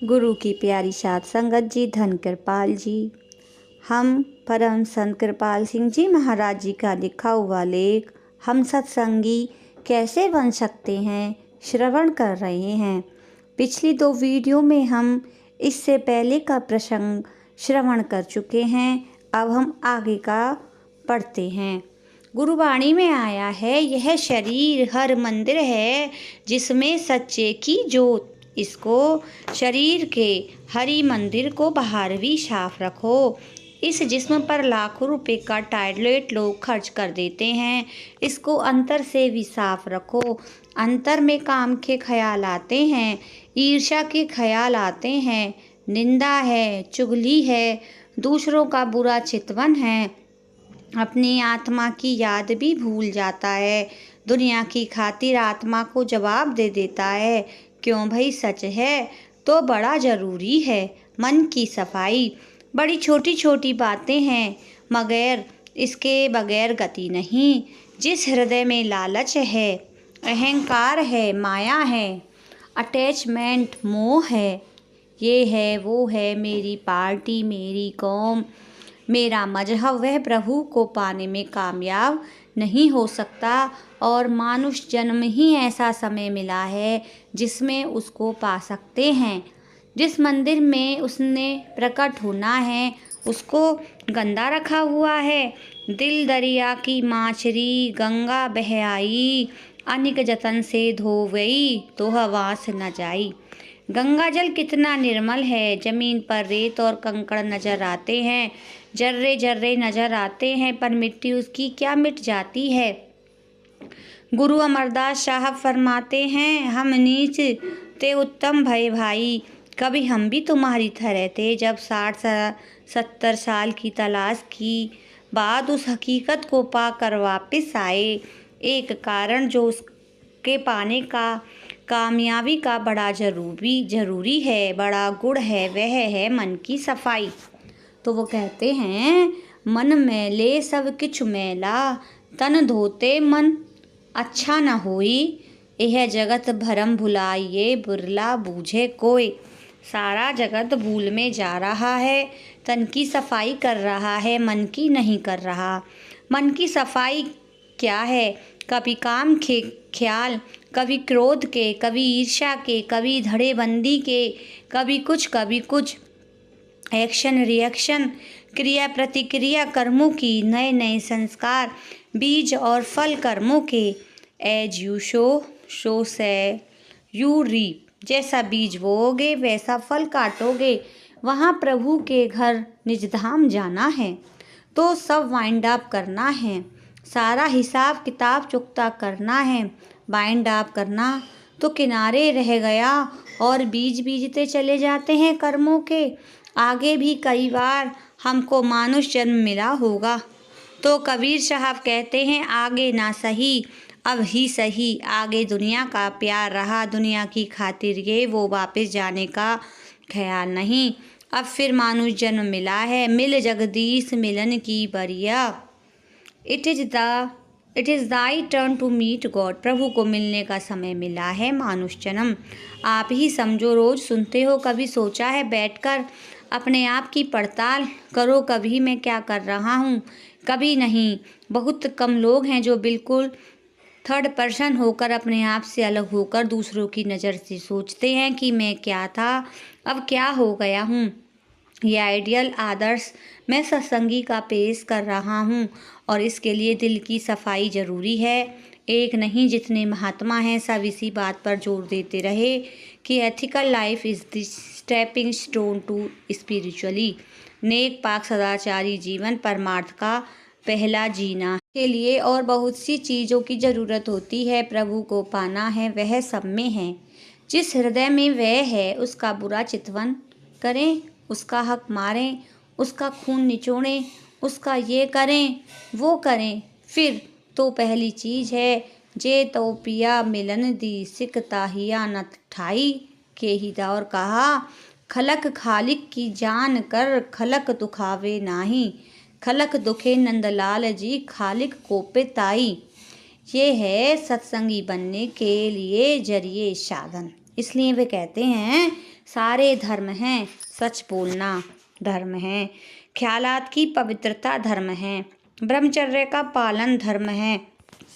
गुरु की प्यारी साध संगत जी, धन कृपाल जी, हम परम संत कृपाल सिंह जी महाराज जी का लिखा हुआ लेख हम सत्संगी कैसे बन सकते हैं श्रवण कर रहे हैं। पिछली 2 वीडियो में हम इससे पहले का प्रसंग श्रवण कर चुके हैं। अब हम आगे का पढ़ते हैं। गुरुवाणी में आया है, यह शरीर हर मंदिर है जिसमें सच्चे की जोत। इसको शरीर के हरि मंदिर को बाहर भी साफ रखो। इस जिस्म पर लाखों रुपए का टॉयलेट लोग खर्च कर देते हैं, इसको अंतर से भी साफ रखो। अंतर में काम के ख्याल आते हैं, ईर्ष्या के ख्याल आते हैं, निंदा है, चुगली है, दूसरों का बुरा चितवन है, अपनी आत्मा की याद भी भूल जाता है, दुनिया की खातिर आत्मा को जवाब दे देता है। क्यों भाई, सच है तो बड़ा ज़रूरी है। मन की सफाई बड़ी छोटी छोटी बातें हैं, मगर इसके बगैर गति नहीं। जिस हृदय में लालच है, अहंकार है, माया है, अटैचमेंट, मोह है, ये है वो है, मेरी पार्टी, मेरी कौम, मेरा मजहब, वह प्रभु को पाने में कामयाब नहीं हो सकता। और मानुष जन्म ही ऐसा समय मिला है जिसमें उसको पा सकते हैं। जिस मंदिर में उसने प्रकट होना है उसको गंदा रखा हुआ है। दिल दरिया की माछरी गंगा बह आई, अनिक जतन से धो गई तो हवास न जाई। गंगा जल कितना निर्मल है। जमीन पर रेत और कंकड़ नजर आते हैं, जर्रे जर्रे नजर आते हैं, पर मिट्टी उसकी क्या मिट जाती है। गुरु अमरदास साहब फरमाते हैं, हम नीच ते उत्तम भय भाई। कभी हम भी तुम्हारी तरह थे, जब 60-70 साल की तलाश की बाद उस हकीकत को पाकर वापस आए। एक कारण जो उसके पाने का कामयाबी का बड़ा जरूरी है, बड़ा गुण है, वह है मन की सफाई। तो वो कहते हैं, मन मैले सब किछु मैला, तन धोते मन अच्छा न होई। यह जगत भरम भुलाइए, बुरला बूझे कोई। सारा जगत भूल में जा रहा है, तन की सफाई कर रहा है, मन की नहीं कर रहा। मन की सफाई क्या है? कभी काम के ख्याल, कभी क्रोध के, कभी ईर्ष्या के, कभी धड़ेबंदी के, कभी कुछ एक्शन रिएक्शन, क्रिया प्रतिक्रिया कर्मों की, नए नए संस्कार, बीज और फल कर्मों के। एज यू सो से यू रीप। जैसा बीज बोओगे वैसा फल काटोगे। वहाँ प्रभु के घर निजधाम जाना है तो सब वाइंड अप करना है, सारा हिसाब किताब चुकता करना है। बाइंड अप करना तो किनारे रह गया और बीज बीजते चले जाते हैं कर्मों के। आगे भी कई बार हमको मानुष जन्म मिला होगा। तो कबीर साहब कहते हैं, आगे ना सही अब ही सही। आगे दुनिया का प्यार रहा, दुनिया की खातिर ये वो वापस जाने का ख्याल नहीं। अब फिर मानुष जन्म मिला है, मिल जगदीश मिलन की बरिया। It is thy turn to meet God. प्रभु को मिलने का समय मिला है, मानुष जन्म। आप ही समझो, रोज़ सुनते हो, कभी सोचा है बैठकर अपने आप की पड़ताल करो, कभी मैं क्या कर रहा हूँ? कभी नहीं। बहुत कम लोग हैं जो बिल्कुल थर्ड पर्सन होकर, अपने आप से अलग होकर दूसरों की नज़र से सोचते हैं कि मैं क्या था, अब क्या हो गया हूँ। ये आइडियल आदर्श मैं सत्संगी का पेश कर रहा हूँ और इसके लिए दिल की सफाई ज़रूरी है। एक नहीं, जितने महात्मा हैं सब इसी बात पर जोर देते रहे कि ethical life is the stepping stone to spiritually. नेक पाक सदाचारी जीवन परमार्थ का पहला जीना के लिए और बहुत सी चीज़ों की ज़रूरत होती है। प्रभु को पाना है, वह सब में है। जिस हृदय में वह है उसका बुरा चितवन करें, उसका हक मारें, उसका खून निचोड़ें, उसका ये करें वो करें। फिर तो पहली चीज़ है, जे तो पिया मिलन दी सिक ताहिया न ठाई के ही दौर कहा। खलक खालिक की जान कर खलक दुखावे नाही, खलक दुखे नंदलाल जी खालिक कोपे ताई। ये है सत्संगी बनने के लिए जरिए साधन। इसलिए वे कहते हैं सारे धर्म हैं, सच बोलना धर्म है, ख्यालात की पवित्रता धर्म है, ब्रह्मचर्य का पालन धर्म है,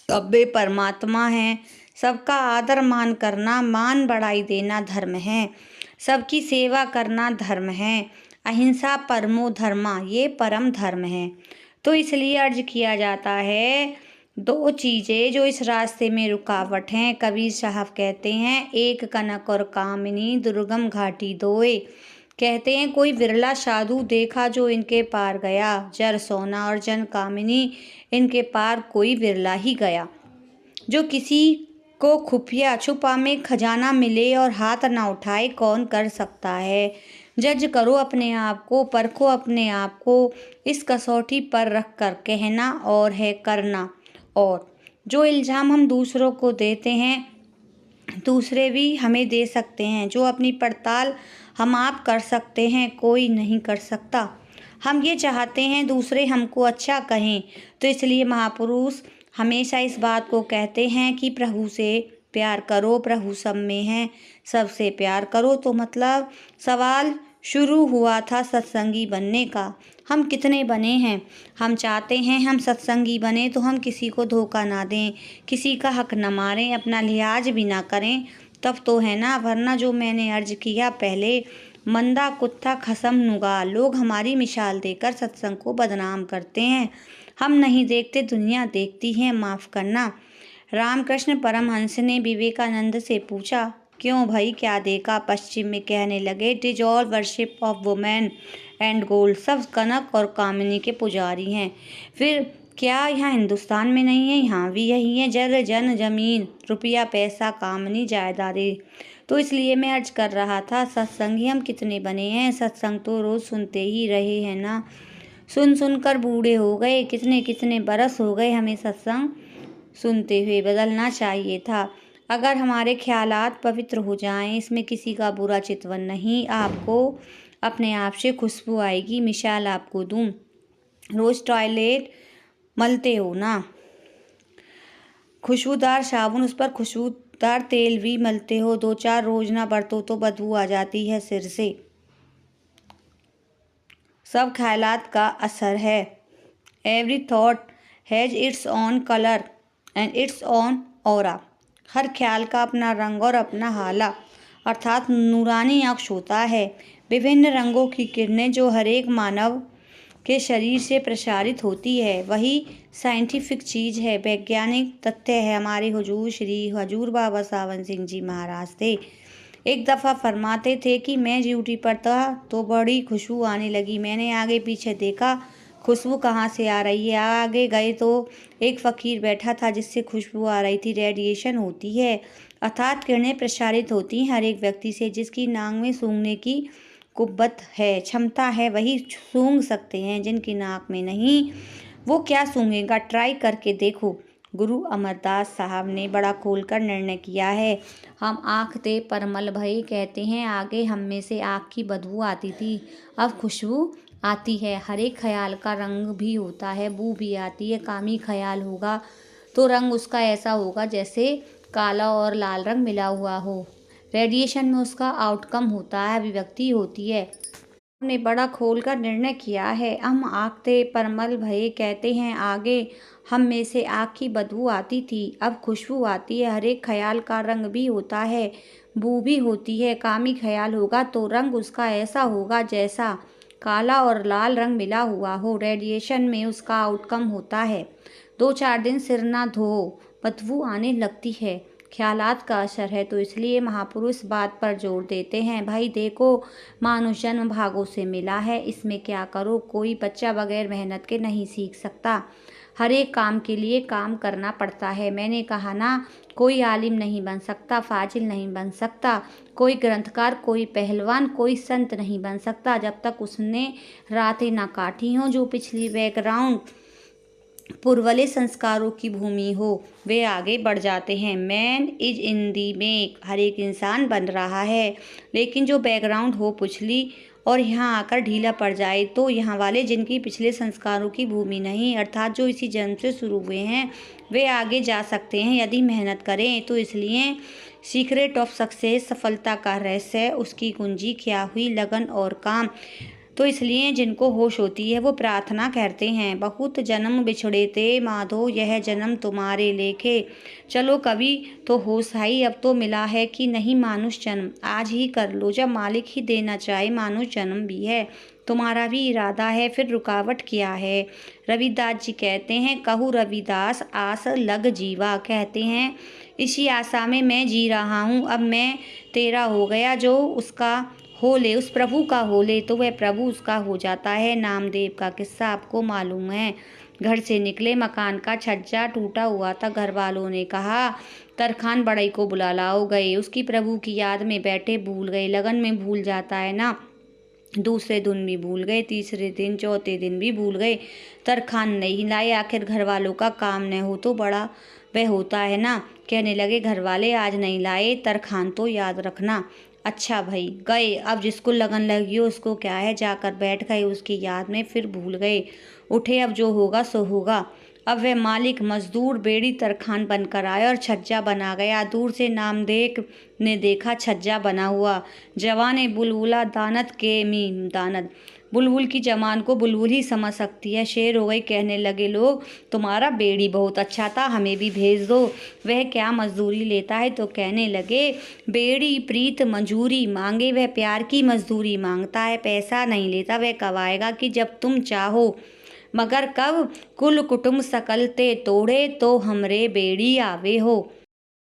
सब वे परमात्मा हैं, सबका आदर मान करना, मान बढ़ाई देना धर्म है, सबकी सेवा करना धर्म है, अहिंसा परमो धर्मा, ये परम धर्म है। तो इसलिए अर्ज किया जाता है, दो चीज़ें जो इस रास्ते में रुकावट हैं, कबीर साहब कहते हैं, एक कनक और कामिनी दुर्गम घाटी दोए। कहते हैं कोई विरला साधु देखा जो इनके पार गया, जर सोना और जन कामिनी, इनके पार कोई विरला ही गया। जो किसी को खुफिया छुपा में खजाना मिले और हाथ ना उठाए, कौन कर सकता है। जज करो अपने आप को, परखो अपने आप को, इस कसौटी पर रख कर कहना और है करना। और जो इल्ज़ाम हम दूसरों को देते हैं, दूसरे भी हमें दे सकते हैं। जो अपनी पड़ताल हम आप कर सकते हैं, कोई नहीं कर सकता। हम ये चाहते हैं दूसरे हमको अच्छा कहें, तो इसलिए महापुरुष हमेशा इस बात को कहते हैं कि प्रभु से प्यार करो, प्रभु सब में है, सबसे प्यार करो। तो मतलब सवाल शुरू हुआ था सत्संगी बनने का। हम कितने बने हैं? हम चाहते हैं हम सत्संगी बने तो हम किसी को धोखा ना दें, किसी का हक न मारें, अपना लिहाज भी ना करें, तब तो है ना। वरना जो मैंने अर्ज किया पहले, मंदा कुत्ता खसम नुगा, लोग हमारी मिसाल देकर सत्संग को बदनाम करते हैं। हम नहीं देखते, दुनिया देखती है, माफ़ करना। रामकृष्ण परमहंस ने विवेकानंद से पूछा, क्यों भाई क्या देखा? पश्चिम में कहने लगे, it is all worship of women and gold, सब कनक और कामिनी के पुजारी हैं। फिर क्या यहाँ हिंदुस्तान में नहीं है? यहाँ भी यही है, जर जन जमीन, रुपया पैसा कामनी जायदादें। तो इसलिए मैं अर्ज कर रहा था, सत्संगी हम कितने बने हैं? सत्संग तो रोज़ सुनते ही रहे हैं ना, सुन सुनकर बूढ़े हो गए, कितने कितने बरस हो गए हमें सत्संग सुनते हुए। बदलना चाहिए था। अगर हमारे ख्यालात पवित्र हो जाएं, इसमें किसी का बुरा चितवन नहीं, आपको अपने आप से खुशबू आएगी। मिसाल आपको दूं, रोज़ टॉयलेट मलते हो ना, खुशबूदार साबुन, उस पर खुशबूदार तेल भी मलते हो, 2-4 रोज ना बरतो तो बदबू आ जाती है सिर से। सब ख्यालात का असर है। Every thought has its own colour and its own aura. हर ख्याल का अपना रंग और अपना हाला, अर्थात नूरानी अक्ष होता है। विभिन्न रंगों की किरणें जो हर एक मानव के शरीर से प्रसारित होती है, वही साइंटिफिक चीज़ है, वैज्ञानिक तथ्य है। हमारे हुजूर श्री हजूर बाबा सावन सिंह जी महाराज थे, एक दफ़ा फरमाते थे कि मैं ड्यूटी पर था तो बड़ी खुशबू आने लगी। मैंने आगे पीछे देखा, खुशबू कहाँ से आ रही है। आगे गए तो एक फ़कीर बैठा था जिससे खुशबू आ रही थी। रेडिएशन होती है, अर्थात किरणें प्रसारित होती हैं हर एक व्यक्ति से। जिसकी नाक में सूंघने की कुव्वत है, क्षमता है, वही सूंघ सकते हैं। जिनकी नाक में नहीं, वो क्या सूंघेगा? ट्राई करके देखो। गुरु अमरदास साहब ने बड़ा खोलकर निर्णय किया है। हम आँख ते परमल भये, कहते हैं आगे हम में से आँख की बदबू आती थी, अब खुशबू आती है। हर एक ख्याल का रंग भी होता है, बू भी आती है। कामी ख्याल होगा तो रंग उसका ऐसा होगा जैसे काला और लाल रंग मिला हुआ हो। रेडिएशन में उसका आउटकम होता है, अभिव्यक्ति होती है। हमने बड़ा खोलकर निर्णय किया है। हम आँखते परमल भये, कहते हैं आगे हम में से आँख की बदबू आती थी, अब खुशबू आती है। हर एक ख्याल का रंग भी होता है, बू भी होती है। कामी ख्याल होगा तो रंग उसका ऐसा होगा जैसा काला और लाल रंग मिला हुआ हो। रेडिएशन में उसका आउटकम होता है। 2-4 दिन सिर ना धो, बदबू आने लगती है, ख्यालात का असर है। तो इसलिए महापुरुष बात पर जोर देते हैं, भाई देखो मानुष जन्म भागों से मिला है, इसमें क्या करो। कोई बच्चा बगैर मेहनत के नहीं सीख सकता, हर एक काम के लिए काम करना पड़ता है। मैंने कहा ना, कोई आलिम नहीं बन सकता, फाजिल नहीं बन सकता, कोई ग्रंथकार, कोई पहलवान, कोई संत नहीं बन सकता जब तक उसने रातें ना काटी हों। जो पिछली बैकग्राउंड पुरवले संस्कारों की भूमि हो, वे आगे बढ़ जाते हैं। Man is in the make, हर एक इंसान बन रहा है, लेकिन जो बैकग्राउंड हो पिछली और यहाँ आकर ढीला पड़ जाए, तो यहाँ वाले जिनकी पिछले संस्कारों की भूमि नहीं, अर्थात जो इसी जन्म से शुरू हुए हैं, वे आगे जा सकते हैं यदि मेहनत करें। तो इसलिए सीक्रेट ऑफ सक्सेस, सफलता का रहस्य, उसकी कुंजी क्या हुई? लगन और काम। तो इसलिए जिनको होश होती है वो प्रार्थना करते हैं, बहुत जन्म बिछड़े थे माधो, यह जन्म तुम्हारे लेखे। चलो कभी तो होश आई, अब तो मिला है कि नहीं मानुष जन्म, आज ही कर लो, जब मालिक ही देना चाहे मानुष जन्म भी है। तुम्हारा भी इरादा है, फिर रुकावट क्या है? रविदास जी कहते हैं, कहूँ रविदास आस लग जीवा, कहते हैं इसी आशा में मैं जी रहा हूँ। अब मैं तेरा हो गया, जो उसका हो ले, उस प्रभु का हो ले, तो वह प्रभु उसका हो जाता है। नामदेव का किस्सा आपको मालूम है। घर से निकले, मकान का छज्जा टूटा हुआ था, घर वालों ने कहा तरखान बड़ई को बुला लाओ, गए उसकी प्रभु की याद में बैठे, भूल गए, लगन में भूल जाता है ना। दूसरे दिन भी भूल गए, तीसरे दिन चौथे दिन भी भूल गए, तरखान नहीं लाए। आखिर घर वालों का काम न हो तो बड़ा वह होता है ना। कहने लगे घर वाले आज नहीं लाए, तरखान तो याद रखना। अच्छा भाई, गए। अब जिसको लगन लगी हो उसको क्या है, जाकर बैठ गए उसकी याद में, फिर भूल गए। उठे, अब जो होगा सो होगा। अब वह मालिक मजदूर बेड़ी तरखान बनकर आया और छज्जा बना गया। दूर से नामदेव ने देखा छज्जा बना हुआ। जवाने बुलबुला दानत के मी दानत, बुलबुल की जमान को बुलबुल ही समझ सकती है। शेर हो गई, कहने लगे लोग तुम्हारा बेड़ी बहुत अच्छा था, हमें भी भेज दो। वह क्या मजदूरी लेता है? तो कहने लगे बेड़ी प्रीत मजूरी मांगे, वह प्यार की मजदूरी मांगता है, पैसा नहीं लेता। वह कब आएगा कि जब तुम चाहो, मगर कब कुल कुटुंब सकल ते तोड़े, तो हमरे बेड़ी आवे हो।